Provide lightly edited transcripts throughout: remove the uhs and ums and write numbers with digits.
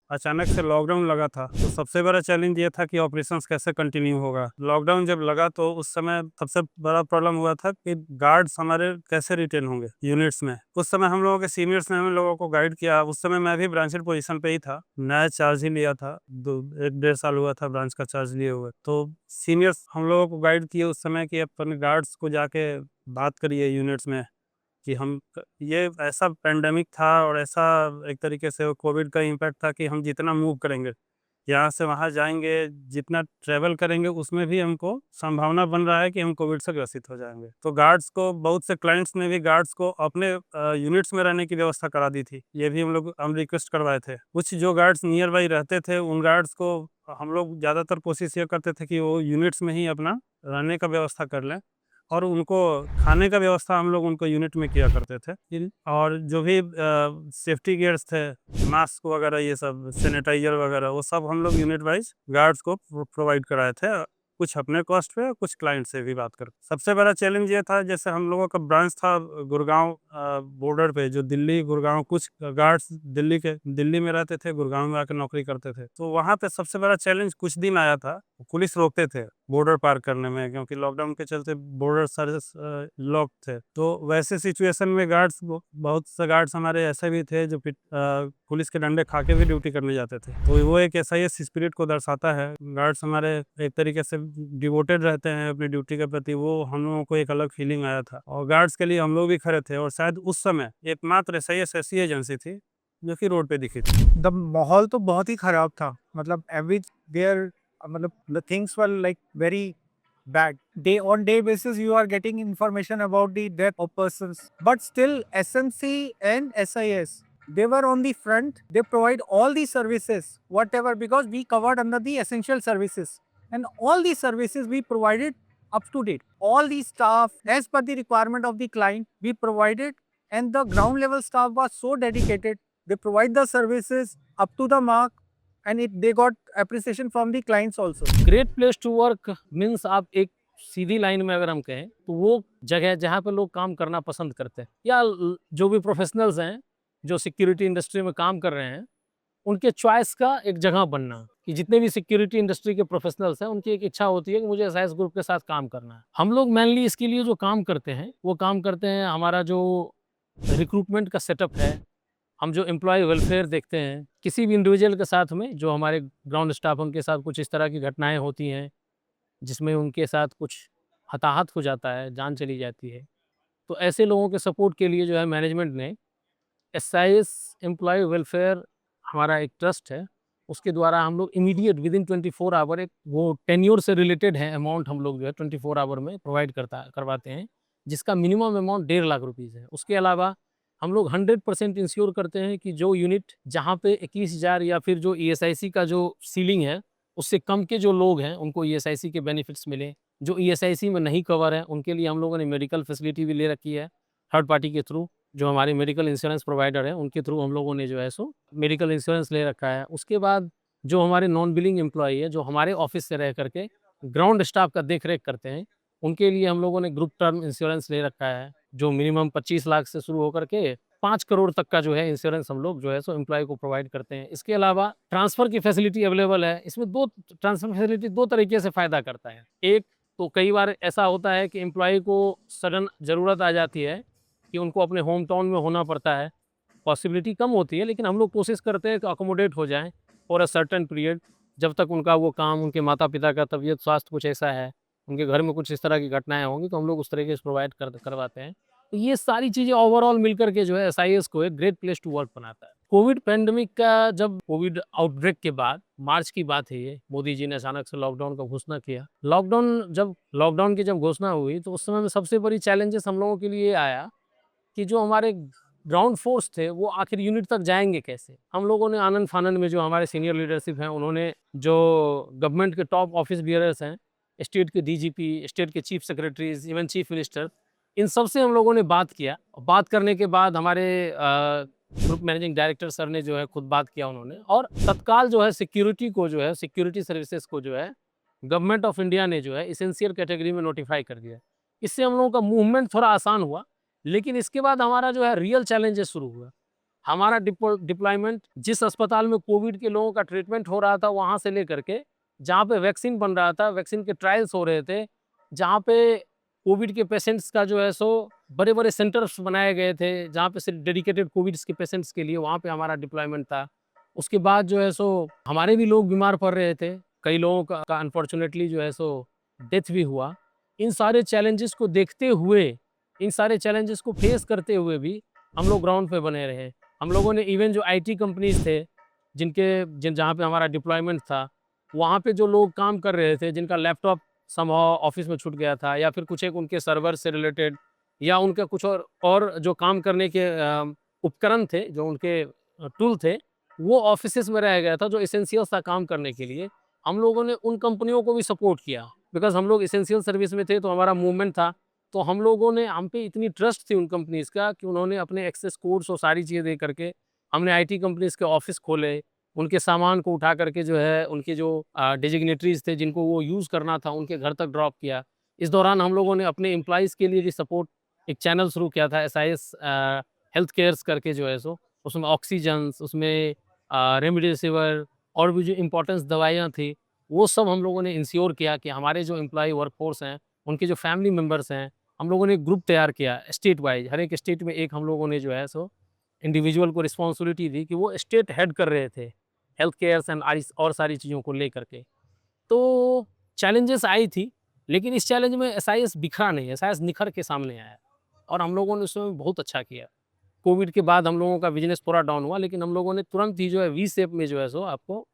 अचानक से लॉकडाउन लगा था, तो सबसे बड़ा चैलेंज ये था कि ऑपरेशंस कैसे कंटिन्यू होगा। लॉकडाउन जब लगा तो उस समय सबसे बड़ा प्रॉब्लम हुआ था कि गार्ड्स हमारे कैसे रिटेन होंगे यूनिट्स में। उस समय हम लोगों के सीनियर्स ने हम लोगों को गाइड किया। उस समय मैं भी ब्रांचेड पोजीशन पे ही था, नया चार्ज ही लिया था, 1 डेढ़ साल हुआ था ब्रांच का चार्ज लिए हुए। तो सीनियर्स हम लोगों को गाइड किए उस समय कि अपने गार्ड्स को जाके बात करिए यूनिट्स में कि ये ऐसा पेंडेमिक था और ऐसा एक तरीके से कोविड का इम्पैक्ट था कि हम जितना मूव करेंगे, यहाँ से वहाँ जाएंगे, जितना ट्रैवल करेंगे, उसमें भी हमको संभावना बन रहा है कि हम कोविड से ग्रसित हो जाएंगे। तो गार्ड्स को, बहुत से क्लाइंट्स ने भी गार्ड्स को अपने यूनिट्स में रहने की व्यवस्था करा दी थी। ये भी हम रिक्वेस्ट करवाए थे। कुछ जो गार्ड्स नियर बाई रहते थे, उन गार्ड्स को हम लोग ज़्यादातर कोशिश ये करते थे कि वो यूनिट्स में ही अपना रहने का व्यवस्था कर लें, और उनको खाने का व्यवस्था हम लोग उनको यूनिट में किया करते थे। और जो भी सेफ्टी गियर्स थे, मास्क वगैरह, ये सब सैनिटाइजर वगैरह, वो सब हम लोग यूनिट वाइज गार्ड्स को प्रोवाइड कराए थे, कुछ अपने कॉस्ट पे, कुछ क्लाइंट से भी बात कर। सबसे बड़ा चैलेंज ये था, जैसे हम लोगों का ब्रांच था गुड़गांव बॉर्डर पे, जो दिल्ली गुड़गांव, कुछ गार्ड्स दिल्ली में रहते थे, गुड़गांव में आकर नौकरी करते थे। तो वहाँ पे सबसे बड़ा चैलेंज कुछ दिन आया था, पुलिस रोकते थे बॉर्डर पार करने में, क्योंकि लॉकडाउन के चलते बॉर्डर सारे लॉक थे। तो वैसे सिचुएशन में गार्ड्स, बहुत से गार्ड्स हमारे ऐसे भी थे जो पुलिस के डंडे खा के भी ड्यूटी करने जाते थे। तो वो एक SIS स्पिरिट को दर्शाता है। गार्ड्स हमारे एक तरीके से डिवोटेड रहते हैं अपनी ड्यूटी के प्रति। वो हम लोगों को एक अलग फीलिंग आया था, और गार्ड्स के लिए हम लोग भी खड़े थे। और शायद उस समय एकमात्र SIS ऐसी एजेंसी थी जो कि रोड पे दिखी थी। द माहौल तो बहुत ही खराब था, मतलब एवरीवेयर, मतलब the things were like very bad. Day on day basis, you are getting information about the death of persons. But still, SMC and SIS, they were on the front. They provide all the services, whatever, because we covered under the essential services. And all these services we provided up to date. All the staff, as per the requirement of the client, we provided. And the ground level staff was so dedicated. They provide the services up to the mark, and they got appreciation from the clients also. Great place to work means, आप एक सीधी line में अगर हम कहें तो वो जगह है जहाँ पे लोग काम करना पसंद करते हैं, या जो भी प्रोफेशनल्स हैं जो सिक्योरिटी इंडस्ट्री में काम कर रहे हैं, उनके चॉइस का एक जगह बनना। कि जितने भी सिक्योरिटी इंडस्ट्री के प्रोफेशनल्स हैं, उनकी एक इच्छा होती है कि मुझे SIS ग्रुप के साथ काम करना है। हम लोग मेनली इसके लिए जो काम करते हैं, वो काम करते हैं, हमारा जो रिक्रूटमेंट का सेटअप है, हम जो एम्प्लॉय वेलफेयर देखते हैं किसी भी इंडिविजुअल के साथ में, जो हमारे ग्राउंड स्टाफ उनके साथ कुछ इस तरह की घटनाएं होती हैं जिसमें उनके साथ कुछ हताहत हो जाता है, जान चली जाती है, तो ऐसे लोगों के सपोर्ट के लिए जो है मैनेजमेंट ने SIS एम्प्लॉय वेलफेयर, हमारा एक ट्रस्ट है, उसके द्वारा हम लोग इमीडिएट विदिन 24 आवर, एक वो टेन्योर से रिलेटेड है अमाउंट, हम लोग जो है 24 आवर में प्रोवाइड करवाते हैं, जिसका मिनिमम अमाउंट 1.5 लाख रुपीज़ है। उसके अलावा हम लोग 100% इंश्योर करते हैं कि जो यूनिट जहाँ पे 21,000 या फिर जो ESIC का जो सीलिंग है, उससे कम के जो लोग हैं उनको ESIC के बेनिफिट्स मिलें। जो ESIC में नहीं कवर है, उनके लिए हम लोगों ने मेडिकल फैसिलिटी भी ले रखी है थर्ड पार्टी के थ्रू। जो हमारे मेडिकल इंश्योरेंस प्रोवाइडर है, उनके थ्रू हम लोगों ने जो है सो मेडिकल इंश्योरेंस ले रखा है। उसके बाद जो हमारे नॉन बिलिंग एम्प्लॉई है, जो हमारे ऑफिस से रह करके ग्राउंड स्टाफ का देख रेख करते हैं, उनके लिए हम लोगों ने ग्रुप टर्म इंश्योरेंस ले रखा है, जो मिनिमम 25 लाख से शुरू होकर के 5 करोड़ तक का जो है इंश्योरेंस हम लोग जो है सो एम्प्लॉय को प्रोवाइड करते हैं। इसके अलावा ट्रांसफ़र की फैसिलिटी अवेलेबल है। इसमें दो ट्रांसफ़र फैसिलिटी दो तरीके से फ़ायदा करता है। एक तो कई बार ऐसा होता है कि एम्प्लॉय को सडन ज़रूरत आ जाती है कि उनको अपने होम टाउन में होना पड़ता है, पॉसिबिलिटी कम होती है, लेकिन हम लोग कोशिश करते हैं कि अकोमोडेट हो जाएँ फॉर अ सर्टेन पीरियड, जब तक उनका वो काम, उनके माता पिता का तबीयत स्वास्थ्य कुछ ऐसा है, उनके घर में कुछ इस तरह की घटनाएँ होंगी, तो हम लोग उस तरीके से प्रोवाइड करवाते हैं। तो ये सारी चीज़ें ओवरऑल मिलकर के जो है SIS को एक ग्रेट प्लेस टू वर्क बनाता है। कोविड पैंडेमिक का, जब कोविड आउटब्रेक के बाद, मार्च की बात है ये, मोदी जी ने अचानक से लॉकडाउन का घोषणा किया। लॉकडाउन की जब घोषणा हुई, तो उस समय में सबसे बड़ी चैलेंजेस हम लोगों के लिए आया कि जो हमारे ग्राउंड फोर्स थे, वो आखिर यूनिट तक जाएँगे कैसे? हम लोगों ने आनन-फानन में, जो हमारे सीनियर लीडरशिप हैं, उन्होंने जो गवर्नमेंट के टॉप ऑफिस बियरर्स हैं, स्टेट के DGP, स्टेट के chief secretaries, even chief minister, इन सब से हम लोगों ने बात किया। बात करने के बाद हमारे ग्रुप मैनेजिंग डायरेक्टर सर ने जो है खुद बात किया उन्होंने, और तत्काल जो है सिक्योरिटी सर्विसेज को जो है गवर्नमेंट ऑफ इंडिया ने जो है एसेंशियल कैटेगरी में नोटिफाई कर दिया। इससे हम लोगों का मूवमेंट थोड़ा आसान हुआ, लेकिन इसके बाद हमारा जो है रियल चैलेंजेस शुरू हुआ। हमारा डिप्लॉयमेंट जिस अस्पताल में कोविड के लोगों का ट्रीटमेंट हो रहा था वहाँ से लेकर के जहाँ पे वैक्सीन बन रहा था, वैक्सीन के ट्रायल्स हो रहे थे, जहाँ पे कोविड के पेशेंट्स का जो है सो बड़े-बड़े सेंटर्स बनाए गए थे, जहाँ पे सिर्फ डेडिकेटेड कोविड के पेशेंट्स के लिए वहाँ पे हमारा डिप्लॉयमेंट था। उसके बाद जो है सो हमारे भी लोग बीमार पड़ रहे थे, कई लोगों का अनफॉर्चुनेटली जो है सो डेथ भी हुआ। इन सारे चैलेंजेस को देखते हुए, इन सारे चैलेंजेस को फेस करते हुए भी हम लोग ग्राउंड पे बने रहे। हम लोगों ने इवन जो आईटी कंपनीज़ थे, जहाँ पे हमारा डिप्लॉयमेंट था, वहाँ पे जो लोग काम कर रहे थे, जिनका लैपटॉप समहाउ ऑफिस में छूट गया था या फिर कुछ एक उनके सर्वर से रिलेटेड या उनका कुछ और जो काम करने के उपकरण थे, जो उनके टूल थे, वो ऑफिसेज़ में रह गया था, जो एसेंशियल्स था काम करने के लिए। हम लोगों ने उन कंपनियों को भी सपोर्ट किया, बिकॉज़ हम लोग एसेंशियल सर्विस में थे, तो हमारा मूवमेंट था। तो हम लोगों ने हम पे इतनी ट्रस्ट थी उन कंपनीज़ का कि उन्होंने अपने एक्सेस कोड्स और सारी चीज़ें दे करके हमने आईटी कंपनीज़ के ऑफ़िस खोले, उनके सामान को उठा करके जो है उनके जो डेज़िग्नेटरीज़ थे जिनको वो यूज़ करना था, उनके घर तक ड्रॉप किया। इस दौरान हम लोगों ने अपने एम्प्लॉइज़ के लिए भी सपोर्ट एक चैनल शुरू किया था एसआईएस हेल्थ केयर्स करके जो है सो, उसमें ऑक्सीजन्स, उसमें रेमडेसिविर और भी जो इम्पोर्टेंस दवाइयाँ थी, वो सब हम लोगों ने इंश्योर किया कि हमारे जो एम्प्लॉयी वर्कफ़ोर्स हैं, उनके जो फैमिली मेंबर्स हैं, हम लोगों ने एक ग्रुप तैयार किया स्टेट वाइज़। हर एक स्टेट में एक हम लोगों ने जो है सो इंडिविजुअल को रिस्पॉन्सिबिलिटी दी कि वो स्टेट हेड कर रहे थे, हेल्थ केयर्स एंड और सारी चीज़ों को लेकर के। तो चैलेंजेस आई थी, लेकिन इस चैलेंज में एसआईएस बिखरा नहीं, एसआईएस निखर के सामने आया और हम लोगों ने उसमें बहुत अच्छा किया। कोविड के बाद हम लोगों का बिज़नेस थोड़ा डाउन हुआ, लेकिन हम लोगों ने तुरंत ही जो है वी शेप में जो है सो आपको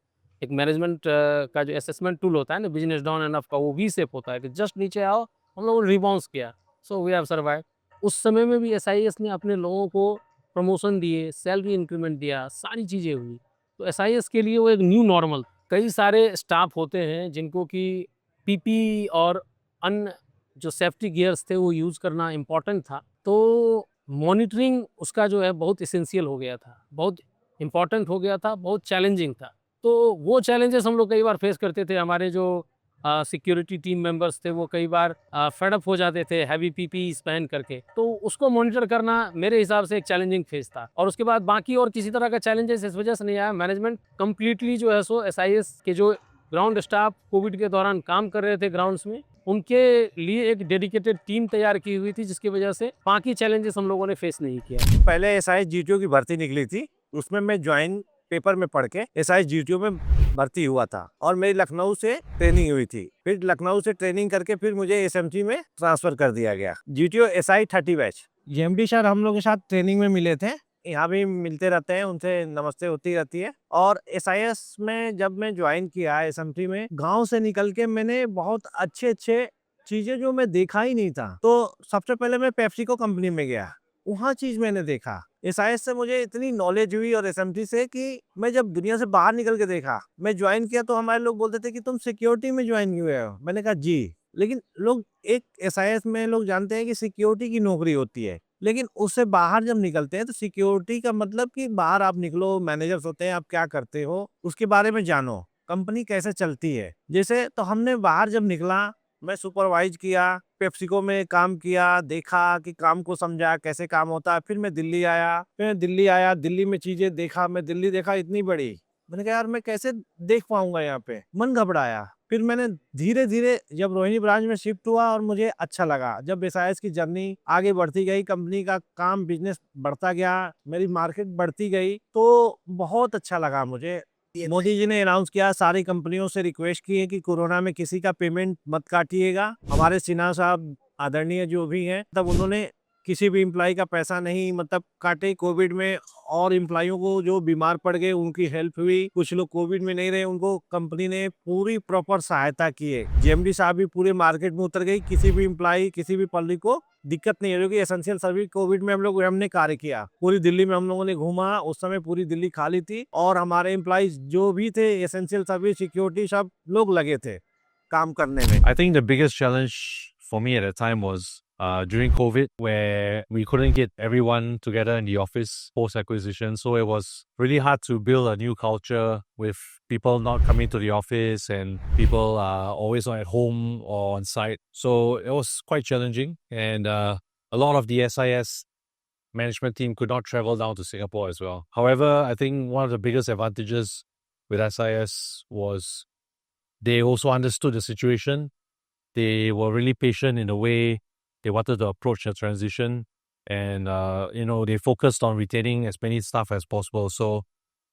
एक मैनेजमेंट का जो असेसमेंट टूल होता है ना, बिज़नेस डाउन एंड अप का, वो वी शेप होता है कि जस्ट नीचे आओ, हम लोगों ने रिबाउंस किया। So we have survived. उस समय में भी एसआईएस ने अपने लोगों को प्रमोशन दिए, सैलरी इंक्रीमेंट दिया, सारी चीज़ें हुई। तो एसआईएस के लिए वो एक न्यू नॉर्मल। कई सारे स्टाफ होते हैं जिनको कि पीपी और अन्य जो सेफ्टी गियर्स थे वो यूज़ करना इम्पोर्टेंट था। तो मॉनिटरिंग उसका जो है बहुत एसेंशियल हो गया था, बहुत इम्पोर्टेंट हो गया था, बहुत चैलेंजिंग था। तो वो चैलेंजेस हम लोग कई बार फेस करते थे। हमारे जो सिक्योरिटी टीम मेंबर्स थे वो कई बार फेड अप हो जाते थे हैवी पीपीईज़ पहन करके। तो उसको मॉनिटर करना मेरे हिसाब से एक चैलेंजिंग फेज़ था। और उसके बाद बाकी और किसी तरह का चैलेंजेस इस वजह से नहीं आया। मैनेजमेंट कंप्लीटली जो है सो एसआईएस के जो ग्राउंड स्टाफ कोविड के दौरान काम कर रहे थे ग्राउंड्स में, उनके लिए एक डेडिकेटेड टीम तैयार की हुई थी, जिसकी वजह से बाकी चैलेंजेस हम लोगों ने फेस नहीं किया। पहले एसआईएस जीटीओ की भर्ती निकली थी, उसमें मैं ज्वाइन पेपर में पढ़ के एसआईएस जीटीओ में भर्ती हुआ था और मेरी लखनऊ से ट्रेनिंग हुई थी। फिर लखनऊ से ट्रेनिंग करके फिर मुझे एसएमटी में ट्रांसफर कर दिया गया। GTO SI 30 batch. JMD sir हम लोग के साथ ट्रेनिंग में मिले थे, यहाँ भी मिलते रहते हैं, उनसे नमस्ते होती रहती है। और एसआईएस में जब मैं ज्वाइन किया एसएमटी में, गाँव से निकल के मैंने बहुत अच्छे चीजें जो मैं देखा ही नहीं था। तो सबसे पहले मैं पेप्सिको कंपनी में गया, वहाँ चीज मैंने देखा। एसआईएस से मुझे इतनी नॉलेज हुई और एसएमटी से कि मैं जब दुनिया से बाहर निकल के देखा। मैं ज्वाइन किया तो हमारे लोग बोलते थे कि तुम सिक्योरिटी में ज्वाइन हुए हो। मैंने कहा जी, लेकिन लोग एक एसआईएस में लोग जानते हैं कि सिक्योरिटी की नौकरी होती है, लेकिन उससे बाहर जब निकलते हैं तो सिक्योरिटी का मतलब कि बाहर आप निकलो, मैनेजर्स होते हैं, आप क्या करते हो उसके बारे में जानो, कंपनी कैसे चलती है। जैसे तो हमने बाहर जब निकला, मैं सुपरवाइज किया, पेप्सिको में काम किया, देखा कि काम को समझा कैसे काम होता है। फिर मैं दिल्ली आया, दिल्ली में चीजें देखा। मैं दिल्ली देखा इतनी बड़ी, मैंने कहा यार मैं कैसे देख पाऊंगा यहाँ पे, मन घबराया। फिर मैंने धीरे धीरे जब रोहिणी ब्रांच में शिफ्ट हुआ और मुझे अच्छा लगा। जब एसआईएस की जर्नी आगे बढ़ती गई, कंपनी का काम बिजनेस बढ़ता गया, मेरी मार्केट बढ़ती गई, तो बहुत अच्छा लगा मुझे। मोदी जी ने अनाउंस किया, सारी कंपनियों से रिक्वेस्ट की है कि कोरोना में किसी का पेमेंट मत काटिएगा। हमारे सिन्हा साहब आदरणीय जो भी हैं, तब उन्होंने किसी भी एम्प्लॉय का पैसा नहीं काटे कोविड में। और एम्प्लॉयों को जो बीमार पड़ गए उनकी हेल्प हुई। कुछ लोग कोविड में नहीं रहे, उनको कंपनी ने पूरी प्रॉपर सहायता की है। जेएमडी साहब भी पूरे मार्केट में उतर गई, किसी भी एम्प्लॉय, किसी भी पब्लिक को दिक्कत नहीं है, क्योंकि एसेंशियल सर्विस कोविड में हमने कार्य किया। पूरी दिल्ली में हम लोगों ने घूमा, उस समय पूरी दिल्ली खाली थी और हमारे एम्प्लॉइज जो भी थे एसेंशियल सर्विस, सिक्योरिटी, सब लोग लगे थे काम करने में। I think the biggest challenge for me at the time was during COVID, where we couldn't get everyone together in the office post acquisition. So it was really hard to build a new culture with people not coming to the office and people always at home or on site. So it was quite challenging. And a lot of the SIS management team could not travel down to Singapore as well. However, I think one of the biggest advantages with SIS was they also understood the situation. They were really patient in the way they wanted to approach the transition. And, they focused on retaining as many staff as possible. So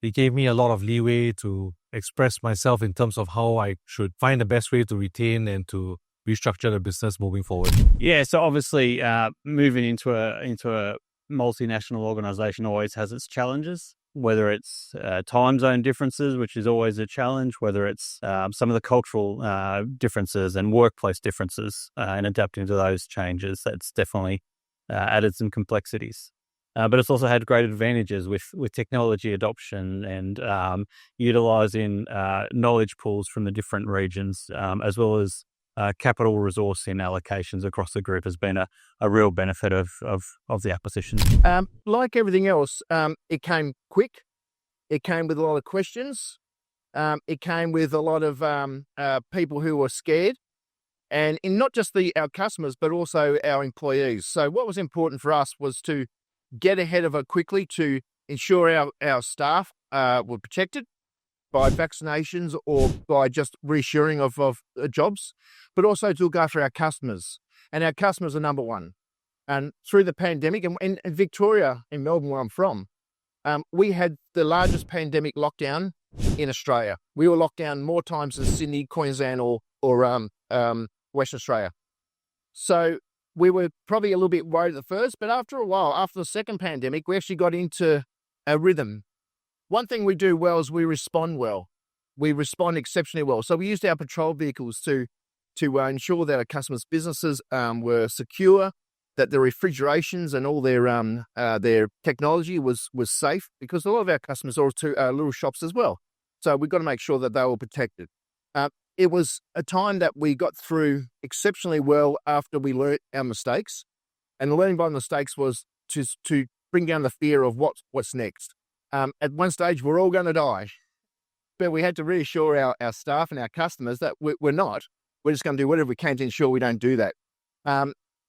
they gave me a lot of leeway to express myself in terms of how I should find the best way to retain and to restructure the business moving forward. Yeah, so obviously moving into a multinational organization always has its challenges, whether it's time zone differences, which is always a challenge, whether it's some of the cultural differences and workplace differences and adapting to those changes. That's definitely added some complexities. But it's also had great advantages with technology adoption and utilizing knowledge pools from the different regions, as well as capital resource in allocations across the group has been a real benefit of the acquisition. Like everything else, it came quick. It came with a lot of questions. It came with a lot of people who were scared, and in not just our customers, but also our employees. So what was important for us was to get ahead of it quickly to ensure our staff were protected by vaccinations or by just reassuring of jobs, but also to look after our customers. And our customers are number one. And through the pandemic, and in Victoria, in Melbourne, where I'm from, we had the largest pandemic lockdown in Australia. We were locked down more times than Sydney, Queensland, or Western Australia. So we were probably a little bit worried at first, but after a while, after the second pandemic, we actually got into a rhythm. One thing we do well is we respond well. We respond exceptionally well. So we used our patrol vehicles to ensure that our customers' businesses were secure, that the refrigerations and all their technology was safe, because a lot of our customers are little shops as well. So we've got to make sure that they were protected. It was a time that we got through exceptionally well after we learnt our mistakes. And the learning by mistakes was to bring down the fear of what's next. At one stage, we're all going to die. But we had to reassure our staff and our customers that we're not. We're just going to do whatever we can to ensure we don't do that.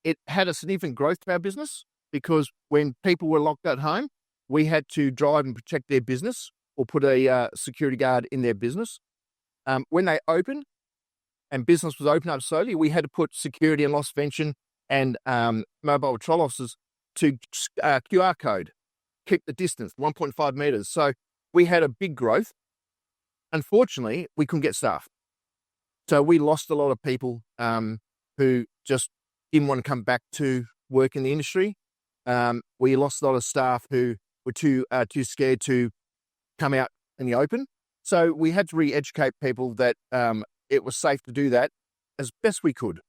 It had a significant growth to our business because when people were locked at home, we had to drive and protect their business or put a security guard in their business. When they opened and business was open up slowly, we had to put security and loss prevention and mobile patrol officers to QR code, keep the distance, 1.5 meters. So we had a big growth. Unfortunately, we couldn't get staff. So we lost a lot of people who just didn't want to come back to work in the industry. We lost a lot of staff who were too scared to come out in the open. So we had to re-educate people that it was safe to do that as best we could.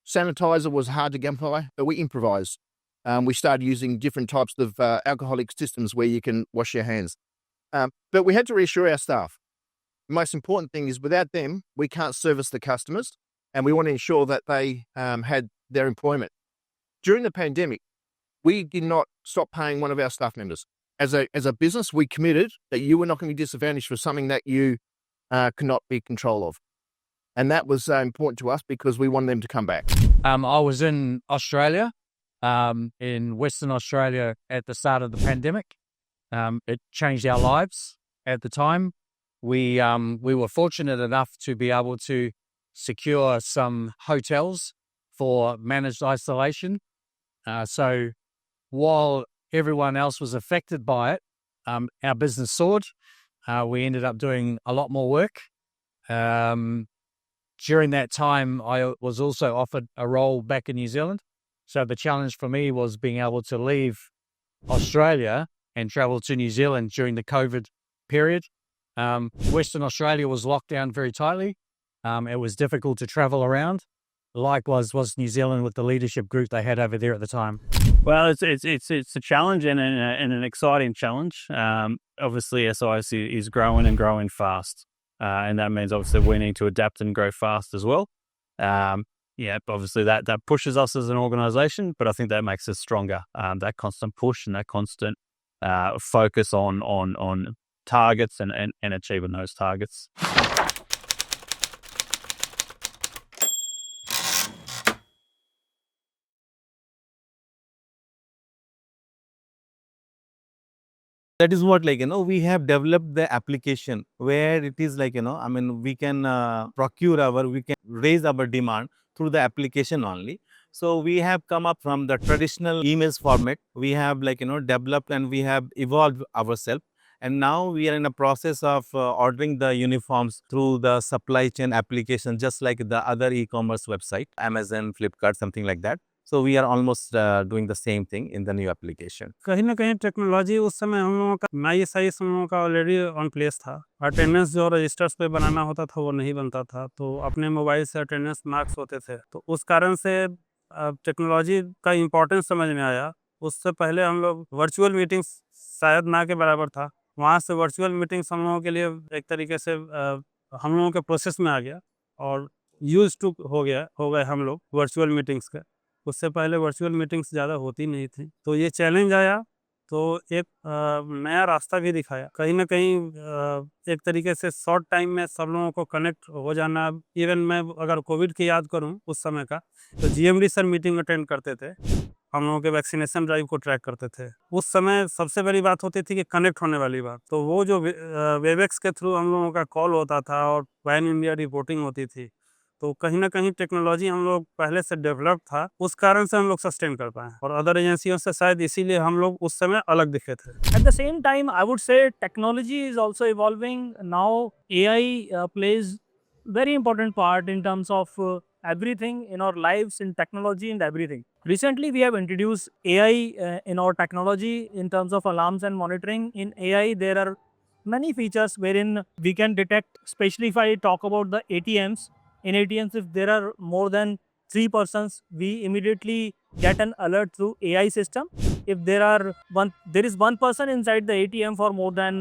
Sanitizer was hard to come by, but we improvised. We started using different types of alcoholic systems where you can wash your hands. But we had to reassure our staff. The most important thing is without them, we can't service the customers, and we want to ensure that they had their employment. During the pandemic, we did not stop paying one of our staff members. As a business, we committed that you were not going to be disadvantaged for something that you could not be in control of. And that was important to us because we wanted them to come back. I was in Australia, in Western Australia at the start of the pandemic. It changed our lives at the time. We were fortunate enough to be able to secure some hotels for managed isolation. So while everyone else was affected by it, our business soared. We ended up doing a lot more work. During that time, I was also offered a role back in New Zealand. So the challenge for me was being able to leave Australia and travel to New Zealand during the COVID period. Western Australia was locked down very tightly. It was difficult to travel around. Likewise was New Zealand with the leadership group they had over there at the time. Well, it's a challenge and an exciting challenge. Obviously, SIS is growing and growing fast, and that means obviously we need to adapt and grow fast as well. Obviously that pushes us as an organisation, but I think that makes us stronger. That constant push and that constant focus on targets and achieving those targets. That is what, like, we have developed the application where it is like, I mean, we can we can raise our demand through the application only. So we have come up from the traditional emails format. We have, like, developed and we have evolved ourselves. And now we are in a process of ordering the uniforms through the supply chain application, just like the other e-commerce website, Amazon, Flipkart, something like that. So we are almost doing the same thing in the new application. कहीं ना कहीं technology उस समय हम लोगों का SIS हम लोगों का ऑलरेडी ऑन प्लेस था। अटेंडेंस जो रजिस्टर्स पे बनाना होता था वो नहीं बनता था, तो अपने मोबाइल से अटेंडेंस मार्क्स होते थे। तो उस कारण से टेक्नोलॉजी का इम्पोर्टेंस समझ में आया। उससे पहले हम लोग वर्चुअल मीटिंग्स शायद ना के बराबर था, वहाँ से वर्चुअल मीटिंग्स हम लोगों के लिए एक तरीके से हम लोगों के प्रोसेस में आ गया और यूज टू हो गए हम लोग वर्चुअल मीटिंग्स के। उससे पहले वर्चुअल मीटिंग्स ज़्यादा होती नहीं थी। तो ये चैलेंज आया तो एक नया रास्ता भी दिखाया। कहीं न कहीं एक तरीके से शॉर्ट टाइम में सब लोगों को कनेक्ट हो जाना। इवन मैं अगर कोविड की याद करूँ उस समय का, तो जीएमडी सर मीटिंग अटेंड करते थे, हम लोगों के वैक्सीनेशन ड्राइव को ट्रैक करते थे। उस समय सबसे बड़ी बात होती थी कि कनेक्ट होने वाली बात। तो वो जो वेबएक्स के थ्रू हम लोगों का कॉल होता था और पैन इंडिया रिपोर्टिंग होती थी, तो कहीं न कहीं टेक्नोलॉजी हम लोग पहले से डेवलप था, उस कारण से हम लोग सस्टेन कर पाए और अदर एजेंसियों से शायद इसीलिए हम लोग उस समय अलग दिखे थे। At the same time, I would say technology is also evolving. Now, AI plays very important part in terms of everything in our lives, in technology and everything. Recently, we have introduced AI in our technology in terms of alarms and monitoring. In AI, there are many features wherein we can detect, especially if I talk about the ATMs. In ATMs, if there are more than 3 persons, we immediately get an alert through AI system. If there is one person inside the ATM for more than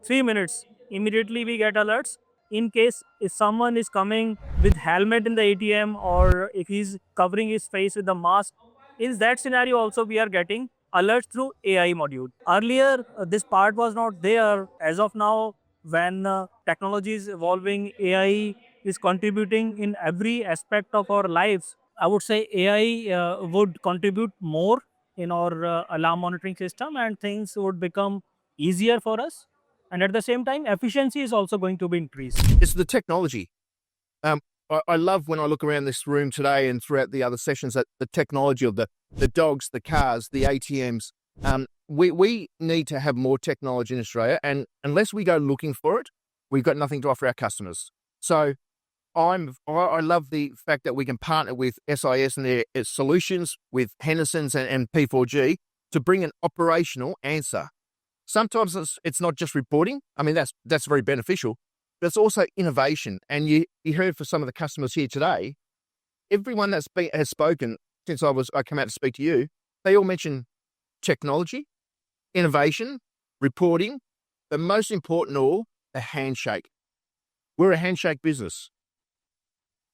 3 minutes, immediately we get alerts. In case if someone is coming with helmet in the ATM or if he's covering his face with a mask, in that scenario also we are getting alerts through AI module. Earlier, this part was not there. As of now, when technology is evolving, AI is contributing in every aspect of our lives. I would say AI would contribute more in our alarm monitoring system and things would become easier for us. And at the same time, efficiency is also going to be increased. It's the technology. I love when I look around this room today and throughout the other sessions that the technology of the dogs, the cars, the ATMs. We need to have more technology in Australia, and unless we go looking for it, we've got nothing to offer our customers. So I love the fact that we can partner with SIS and their solutions with Henderson's and P4G to bring an operational answer. Sometimes it's not just reporting. I mean, that's very beneficial, but it's also innovation. And you heard for some of the customers here today, everyone has spoken since I came out to speak to you, they all mention technology, innovation, reporting, but most important of all, a handshake. We're a handshake business.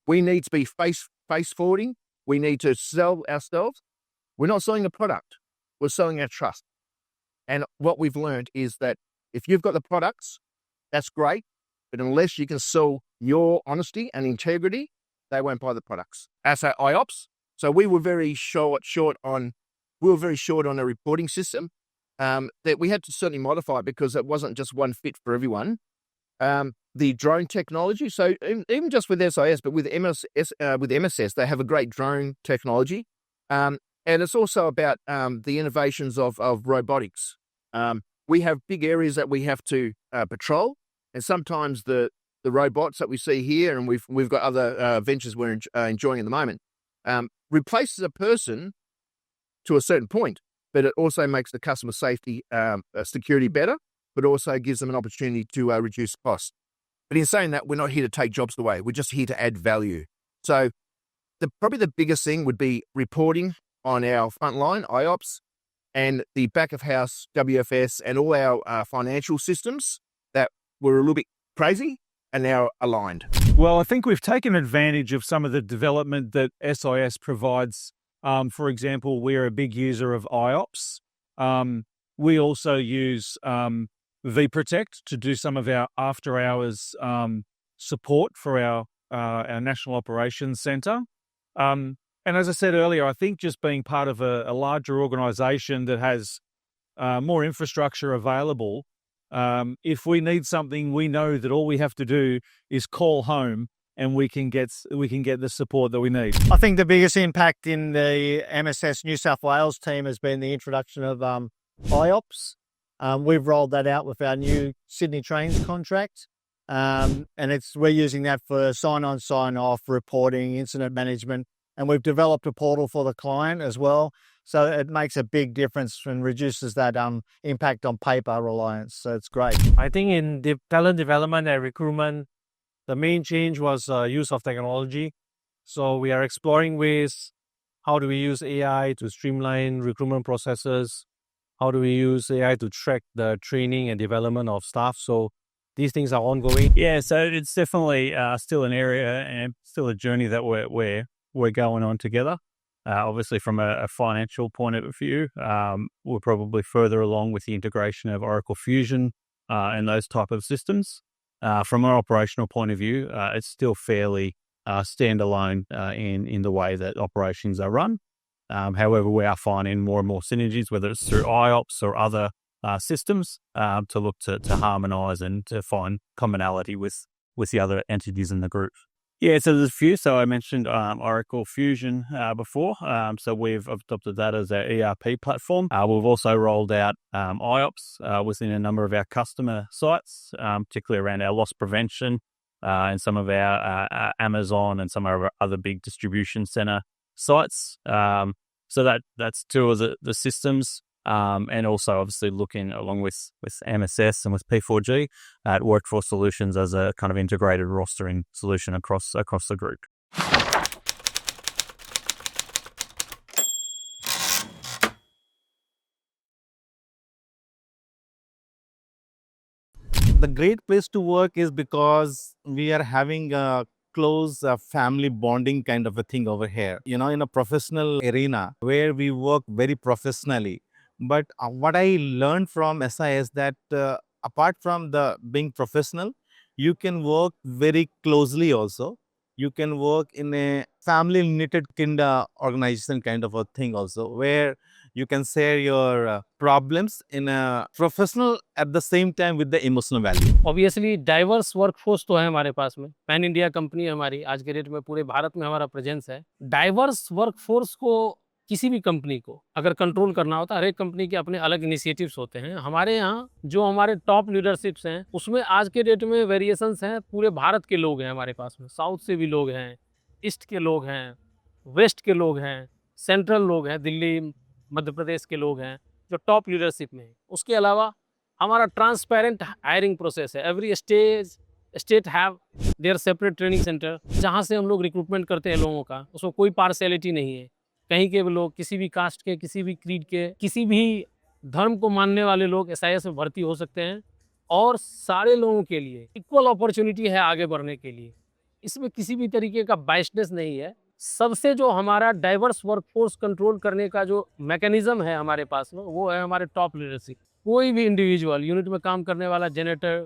We need to be face forwarding. We need to sell ourselves. We're not selling a product. We're selling our trust. And what we've learned is that if you've got the products, that's great. But unless you can sell your honesty and integrity, they won't buy the products. As our IOPS, so we were very short on a reporting system that we had to certainly modify because it wasn't just one fit for everyone. The drone technology, so even just with SIS, but with MSS, they have a great drone technology. And it's also about the innovations of robotics. We have big areas that we have to patrol, and sometimes the robots that we see here, and we've got other ventures we're enjoying at the moment, replaces a person to a certain point, but it also makes the customer safety security better, but also gives them an opportunity to reduce costs. But in saying that, we're not here to take jobs away. We're just here to add value. So probably the biggest thing would be reporting on our frontline, IOPS, and the back of house, WFS, and all our financial systems that were a little bit crazy and now aligned. Well, I think we've taken advantage of some of the development that SIS provides. For example, we're a big user of IOPS. We also use vProtect to do some of our after-hours support for our National Operations Centre. And as I said earlier, I think just being part of a larger organisation that has more infrastructure available, if we need something, we know that all we have to do is call home and we can get the support that we need. I think the biggest impact in the MSS New South Wales team has been the introduction of IOPS. We've rolled that out with our new Sydney Trains contract, and we're using that for sign-on, sign-off, reporting, incident management, and we've developed a portal for the client as well. So it makes a big difference and reduces that impact on paper reliance. So it's great. I think in the talent development and recruitment, the main change was use of technology. So we are exploring ways, how do we use AI to streamline recruitment processes? How do we use AI to track the training and development of staff? So these things are ongoing. Yeah, so it's definitely still an area and still a journey that we're going on together. Obviously, from a financial point of view, we're probably further along with the integration of Oracle Fusion and those type of systems. From an operational point of view, it's still fairly standalone in the way that operations are run. However, we are finding more and more synergies, whether it's through IOPS or other systems, to look to harmonise and to find commonality with the other entities in the group. Yeah, so there's a few. So I mentioned Oracle Fusion before. So we've adopted that as our ERP platform. We've also rolled out IOPS within a number of our customer sites, particularly around our loss prevention and some of our Amazon and some of our other big distribution center sites. So that's two of the systems. And also obviously looking along with MSS and with P4G at Workforce Solutions as a kind of integrated rostering solution across the group. The great place to work is because we are having a close family bonding kind of a thing over here, in a professional arena where we work very professionally. But what I learned from SIS that apart from the being professional, you can work very closely also. You can work in a family knitted kind of organization kind of a thing also, where you can share your problems in a professional at the same time with the emotional value. Obviously diverse workforce तो है हमारे पास में, pan India company है हमारी, आज के date में पूरे भारत में हमारा प्रेजेंस है। डाइवर्स वर्कफोर्स को किसी भी कंपनी को अगर कंट्रोल करना होता है, हर एक कंपनी के अपने अलग इनिशिएटिव्स होते हैं। हमारे यहाँ जो हमारे टॉप लीडरशिप्स हैं उसमें आज के डेट में वेरिएशंस हैं, पूरे भारत के लोग हैं हमारे पास में, साउथ से भी लोग हैं, ईस्ट के लोग हैं, वेस्ट के लोग हैं, सेंट्रल लोग हैं, दिल्ली मध्य प्रदेश के लोग हैं जो टॉप लीडरशिप में हैं। उसके अलावा हमारा ट्रांसपेरेंट हायरिंग प्रोसेस है। Every state have their separate training centre जहाँ से हम लोग रिक्रूटमेंट करते हैं लोगों का, उसमें कोई पार्शियलिटी नहीं है। कहीं के लोग, किसी भी कास्ट के, किसी भी क्रीड के, किसी भी धर्म को मानने वाले लोग SIS में भर्ती हो सकते हैं और सारे लोगों के लिए इक्वल अपॉर्चुनिटी है आगे बढ़ने के लिए। इसमें किसी भी तरीके का बायसनेस नहीं है। सबसे जो हमारा डाइवर्स वर्कफोर्स कंट्रोल करने का जो मैकेनिज्म है हमारे पास में, वो है हमारे टॉप लीडरशिप। कोई भी इंडिविजुअल यूनिट में काम करने वाला जेनेटर,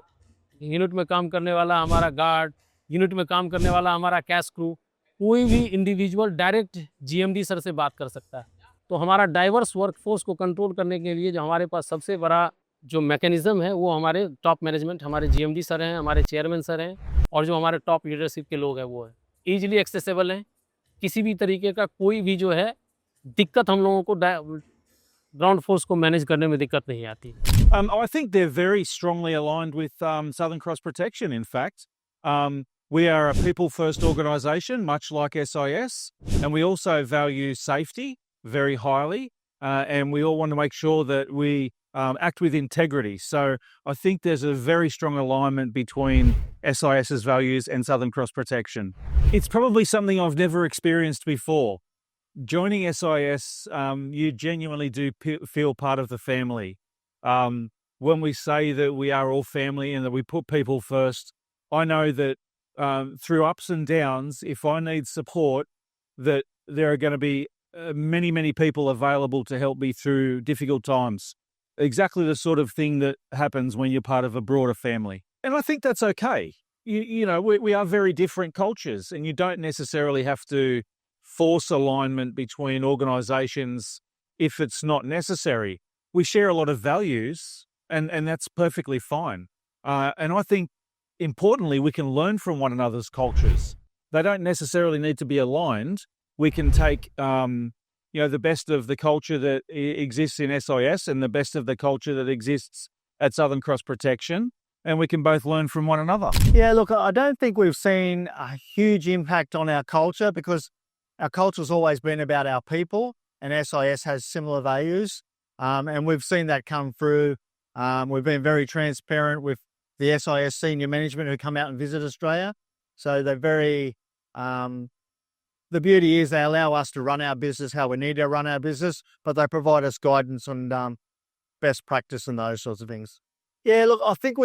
यूनिट में काम करने वाला हमारा गार्ड, यूनिट में काम करने वाला हमारा कैश क्रू, कोई भी इंडिविजुअल डायरेक्ट GMD सर से बात कर सकता है। तो हमारा डाइवर्स वर्कफोर्स को कंट्रोल करने के लिए जो हमारे पास सबसे बड़ा जो मैकेनिज्म है वो हमारे टॉप मैनेजमेंट, हमारे GMD सर हैं, हमारे चेयरमैन सर हैं और जो हमारे टॉप लीडरशिप के लोग हैं वो है ईजिली एक्सेसिबल हैं। किसी भी तरीके का कोई भी जो है दिक्कत हम लोगों को ग्राउंड फोर्स को मैनेज करने में दिक्कत नहीं आती। I think they're very strongly aligned with Southern Cross Protection, in fact. We are a people-first organisation, much like SIS, and we also value safety very highly, and we all want to make sure that we act with integrity. So I think there's a very strong alignment between SIS's values and Southern Cross Protection. It's probably something I've never experienced before. Joining SIS, you genuinely do feel part of the family. When we say that we are all family and that we put people first, I know that through ups and downs, if I need support, that there are going to be many people available to help me through difficult times. Exactly the sort of thing that happens when you're part of a broader family. And I think that's okay. We are very different cultures, and you don't necessarily have to force alignment between organisations if it's not necessary. we share a lot of values, and that's perfectly fine. And I think, importantly, we can learn from one another's cultures. They don't necessarily need to be aligned. We can take, the best of the culture that exists in SIS and the best of the culture that exists at Southern Cross Protection, and we can both learn from one another. Yeah, look, I don't think we've seen a huge impact on our culture because our culture's always been about our people, and SIS has similar values. And we've seen that come through. We've been very transparent with the SIS senior management who come out and visit Australia. So they're very, the beauty is they allow us to run our business how we need to run our business, but they provide us guidance on best practice and those sorts of things. Yeah, look, I think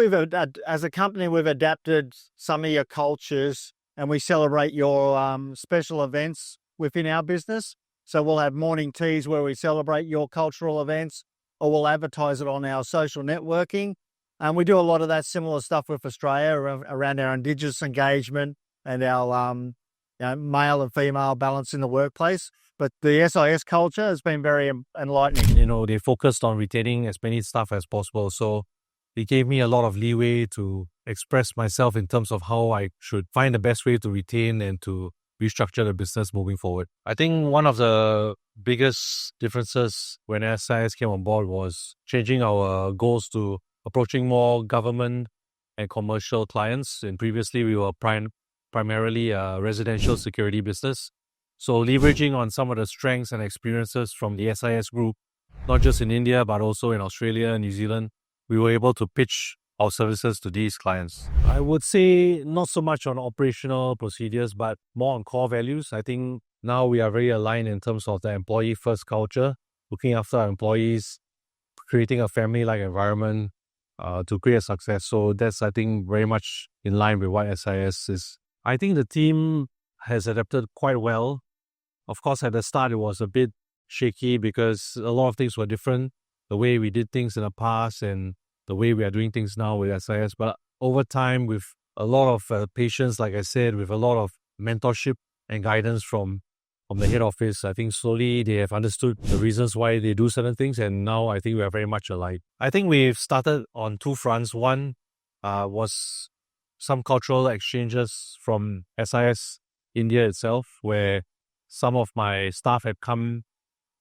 as a company, we've adapted some of your cultures and we celebrate your special events within our business. So we'll have morning teas where we celebrate your cultural events, or we'll advertise it on our social networking. And we do a lot of that similar stuff with Australia around our Indigenous engagement and our male and female balance in the workplace. But the SIS culture has been very enlightening. They focused on retaining as many staff as possible. So it gave me a lot of leeway to express myself in terms of how I should find the best way to retain and to restructure the business moving forward. I think one of the biggest differences when SIS came on board was changing our goals to approaching more government and commercial clients. And previously, we were primarily a residential security business. So leveraging on some of the strengths and experiences from the SIS group, not just in India, but also in Australia and New Zealand, we were able to pitch our services to these clients. I would say not so much on operational procedures, but more on core values. I think now we are very aligned in terms of the employee-first culture, looking after our employees, creating a family-like environment to create success. So that's, I think, very much in line with what SIS is. I think the team has adapted quite well. Of course, at the start, it was a bit shaky because a lot of things were different, the way we did things in the past and the way we are doing things now with SIS. But over time, with a lot of patience, like I said, with a lot of mentorship and guidance from the head office, I think slowly they have understood the reasons why they do certain things. And now I think we are very much aligned. I think we've started on two fronts. One was some cultural exchanges from SIS India itself, where some of my staff had come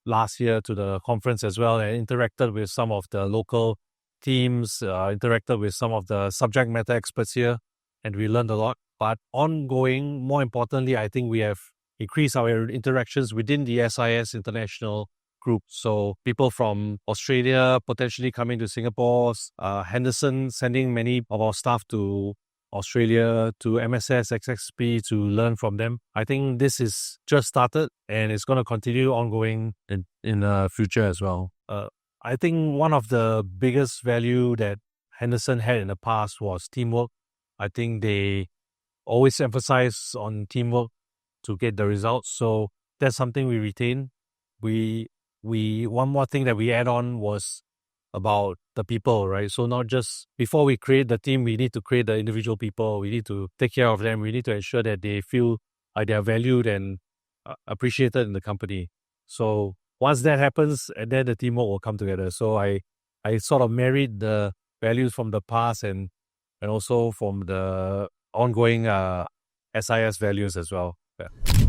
last year to the conference as well and interacted with some of the local teams, interacted with some of the subject matter experts here, and we learned a lot. But ongoing, more importantly, I think we have increased our interactions within the SIS International group. So people from Australia potentially coming to Singapore, Henderson sending many of our staff to Australia, to MSS, XXP to learn from them. I think this is just started and it's going to continue ongoing in the future as well. I think one of the biggest value that Henderson had in the past was teamwork. I think they always emphasize on teamwork to get the results. So that's something we retain. We one more thing that we add on was about the people, right? So not just before we create the team, we need to create the individual people. We need to take care of them. We need to ensure that they feel like they are valued and appreciated in the company. So once that happens, and then the teamwork will come together. So I sort of married the values from the past and also from the ongoing SIS values as well.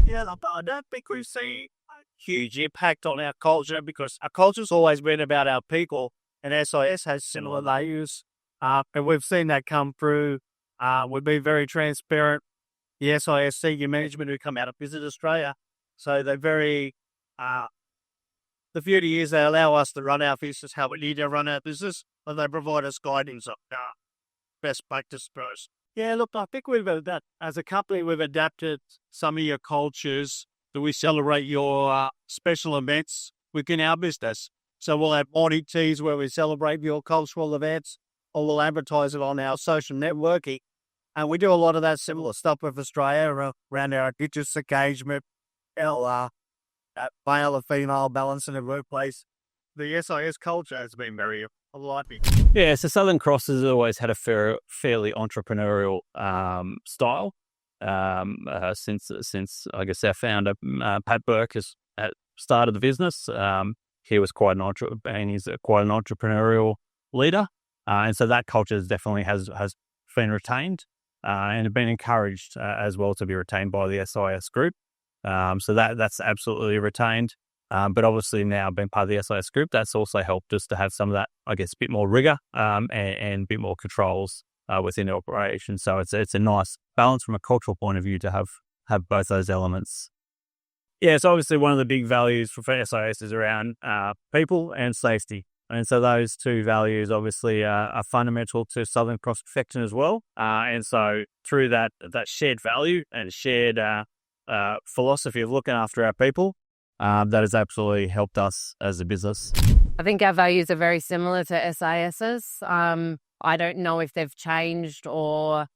Yeah, but I don't think we've seen a huge impact on our culture because our culture's always been about our people, and SIS has similar values. And we've seen that come through. We've been very transparent. The SIS senior management who come out to visit Australia, so they're very. The beauty is they allow us to run our business how we need to run our business, and they provide us guidance on best practice pros. Yeah, look, I think as a company, we've adapted some of your cultures that we celebrate your special events within our business. So we'll have morning teas where we celebrate your cultural events, or we'll advertise it on our social networking. And we do a lot of that similar stuff with Australia around our Indigenous engagement, our male and female balance in the workplace. The SIS culture has been very enlightening. Yeah, so Southern Cross has always had a fairly entrepreneurial style since I guess our founder Pat Burke has started the business. he was quite and he's quite an entrepreneurial leader. And so that culture definitely has been retained and been encouraged as well to be retained by the SIS group. So that's absolutely retained. But obviously now being part of the SIS group, that's also helped us to have some of that, I guess, a bit more rigor and a bit more controls within the operation. So it's a nice balance from a cultural point of view to have both those elements. Yeah, so obviously one of the big values for SIS is around people and safety. And so those two values obviously are fundamental to Southern Cross Perfection as well. And so through that shared value and shared philosophy of looking after our people, that has absolutely helped us as a business. I think our values are very similar to SIS's. I don't know if they've changed or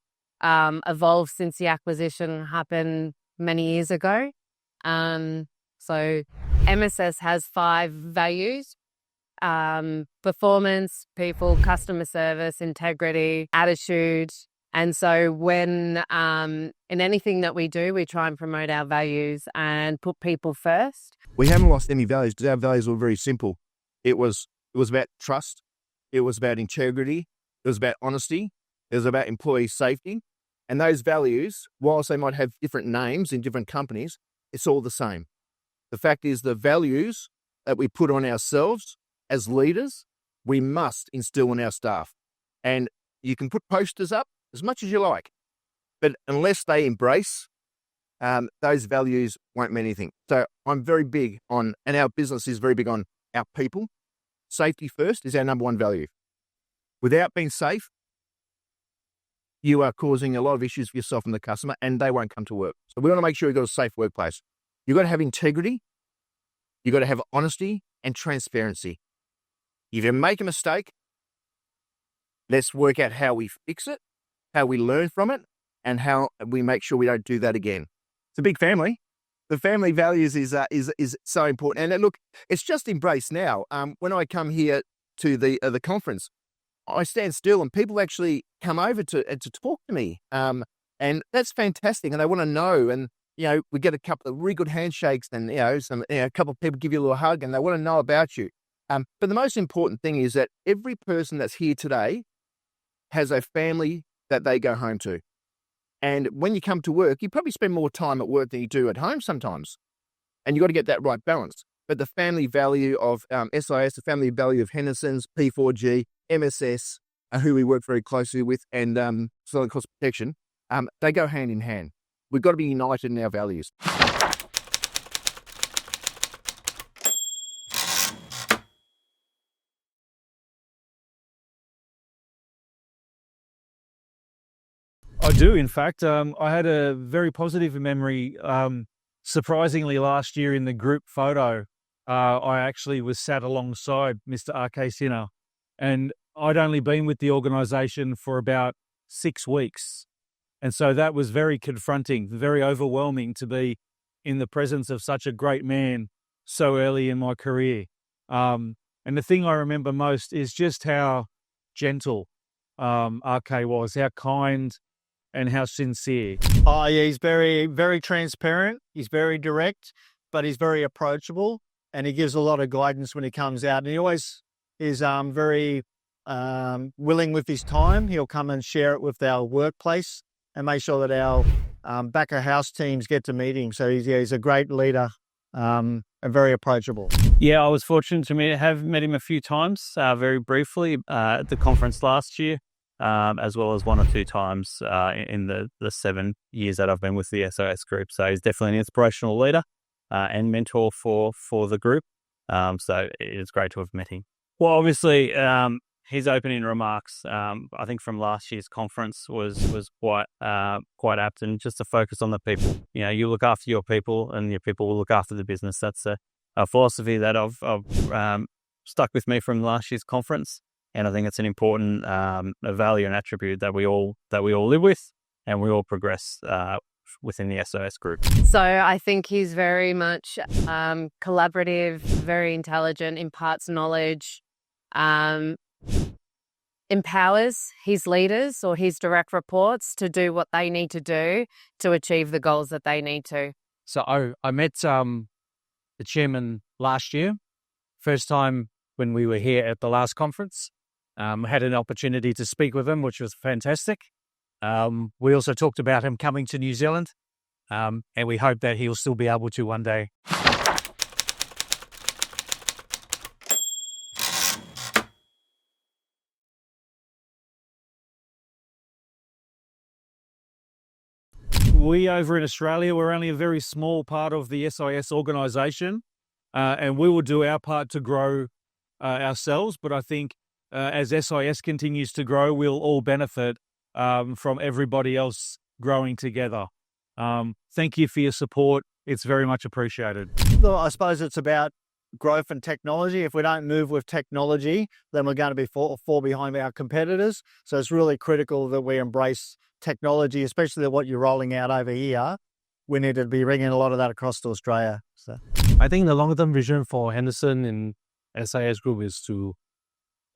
evolved since the acquisition happened many years ago. So MSS has 5 values: performance, people, customer service, integrity, attitude. And so when in anything that we do, we try and promote our values and put people first. We haven't lost any values because our values were very simple. It was about trust. It was about integrity. It was about honesty. It was about employee safety. And those values, whilst they might have different names in different companies, it's all the same. The fact is the values that we put on ourselves as leaders, we must instill in our staff. And you can put posters up as much as you like, but unless they embrace, those values won't mean anything. So I'm very big on, and our business is very big on our people. Safety first is our number one value. Without being safe, you are causing a lot of issues for yourself and the customer, and they won't come to work. So we want to make sure you've got a safe workplace. You've got to have integrity. You've got to have honesty and transparency. If you make a mistake, let's work out how we fix it, how we learn from it, and how we make sure we don't do that again. It's a big family. The family values is so important. And look, it's just embraced now. When I come here to the conference, I stand still and people actually come over to talk to me. And that's fantastic. And they want to know. And, we get a couple of really good handshakes and, a couple of people give you a little hug and they want to know about you. But the most important thing is that every person that's here today has a family that they go home to. And when you come to work, you probably spend more time at work than you do at home sometimes. And you've got to get that right balance. But the family value of SIS, the family value of Henderson's, P4G, MSS, who we work very closely with, and Southern Cross Protection, they go hand in hand. We've got to be united in our values. I do, in fact. I had a very positive memory. Surprisingly, last year in the group photo, I actually was sat alongside Mr. R.K. Sinha, and I'd only been with the organisation for about 6 weeks. And so that was very confronting, very overwhelming to be in the presence of such a great man so early in my career. And the thing I remember most is just how gentle RK was, how kind and how sincere. Oh, yeah, he's very, very transparent. He's very direct, but he's very approachable, and he gives a lot of guidance when he comes out. And he always is very willing with his time. He'll come and share it with our workplace and make sure that our back of house teams get to meet him. So he's a great leader and very approachable. Yeah, I was fortunate to have met him a few times, very briefly at the conference last year. As well as 1 or 2 times in the 7 years that I've been with the SIS group. So he's definitely an inspirational leader and mentor for the group. So it's great to have met him. Well, obviously, his opening remarks, I think from last year's conference was quite apt, and just to focus on the people. You look after your people and your people will look after the business. That's a philosophy that I've stuck with me from last year's conference. And I think it's an important value and attribute that we all live with, and we all progress within the SIS group. So I think he's very much collaborative, very intelligent, imparts knowledge, empowers his leaders or his direct reports to do what they need to do to achieve the goals that they need to. So I met the chairman last year, first time when we were here at the last conference. Had an opportunity to speak with him, which was fantastic. We also talked about him coming to New Zealand, and we hope that he'll still be able to one day. We over in Australia, we're only a very small part of the SIS organisation, and we will do our part to grow ourselves. But I think as SIS continues to grow, we'll all benefit from everybody else growing together. Thank you for your support. It's very much appreciated. Well, I suppose it's about growth and technology. If we don't move with technology, then we're going to be fall behind our competitors. So it's really critical that we embrace technology, especially what you're rolling out over here. We need to be bringing a lot of that across to Australia. So I think the longer-term vision for Henderson and SIS Group is to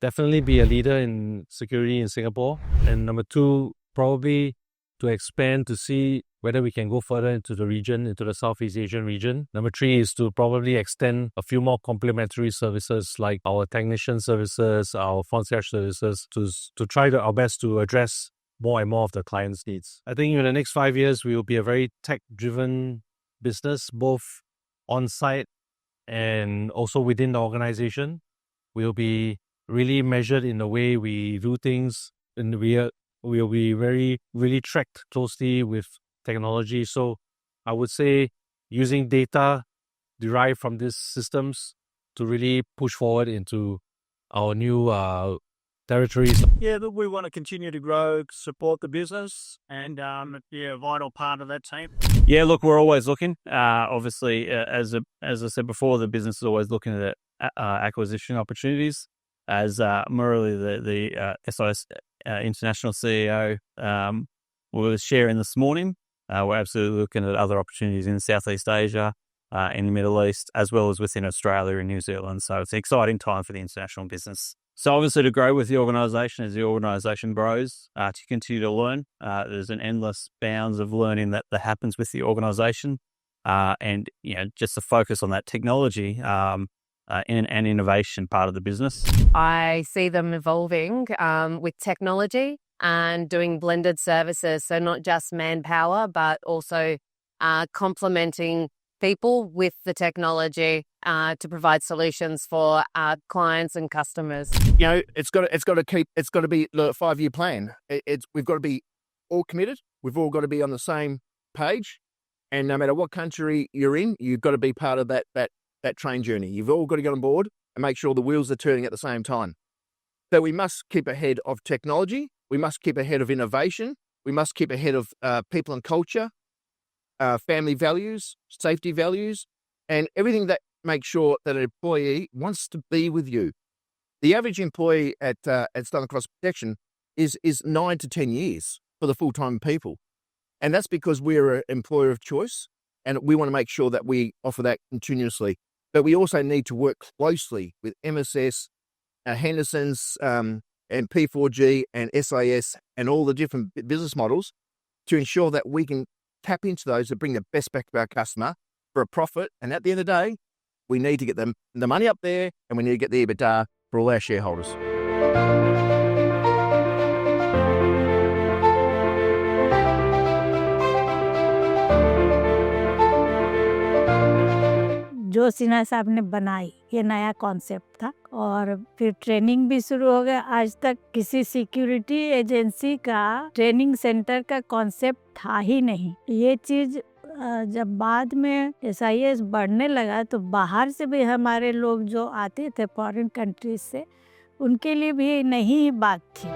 definitely be a leader in security in Singapore. And number two, probably to expand to see whether we can go further into the region, into the Southeast Asian region. Number three is to probably extend a few more complementary services like our technician services, our concierge services, to try our best to address more and more of the client's needs. I think in the next 5 years, we will be a very tech-driven business, both on-site and also within the organization. We'll be really measured in the way we do things, and we'll be really tracked closely with technology. So I would say using data derived from these systems to really push forward into our new territories. Yeah, look, we want to continue to grow, support the business, and be a vital part of that team. Yeah, look, we're always looking. Obviously, as I said before, the business is always looking at acquisition opportunities. As Murali, the SIS International CEO, was sharing this morning, we're absolutely looking at other opportunities in Southeast Asia, in the Middle East, as well as within Australia and New Zealand. So it's an exciting time for the international business. So obviously to grow with the organisation as the organisation grows, to continue to learn. There's an endless bounds of learning that happens with the organisation, and just to focus on that technology and innovation part of the business. I see them evolving with technology and doing blended services. So not just manpower, but also complementing people with the technology to provide solutions for our clients and customers. It's got to be a 5-year plan. We've got to be all committed. We've all got to be on the same page, and no matter what country you're in, you've got to be part of that train journey. You've all got to get on board and make sure the wheels are turning at the same time. So we must keep ahead of technology. We must keep ahead of innovation. We must keep ahead of people and culture, family values, safety values, and everything that makes sure that an employee wants to be with you. The average employee at Southern Cross Protection is 9 to 10 years for the full-time people. And that's because we're an employer of choice, and we want to make sure that we offer that continuously. But we also need to work closely with MSS, Henderson's, and P4G and SIS and all the different business models to ensure that we can tap into those to bring the best back to our customer for a profit. And at the end of the day, we need to get the money up there, and we need to get the EBITDA for all our shareholders. जो सिन्हा साहब ने बनाई, ये नया concept था और फिर training भी शुरू हो गया। आज तक किसी सिक्योरिटी एजेंसी का ट्रेनिंग सेंटर का कॉन्सेप्ट था ही नहीं। ये चीज जब बाद में SIS बढ़ने लगा तो बाहर से भी हमारे लोग जो आते थे फॉरेन कंट्रीज से, उनके लिए भी नई बात थी।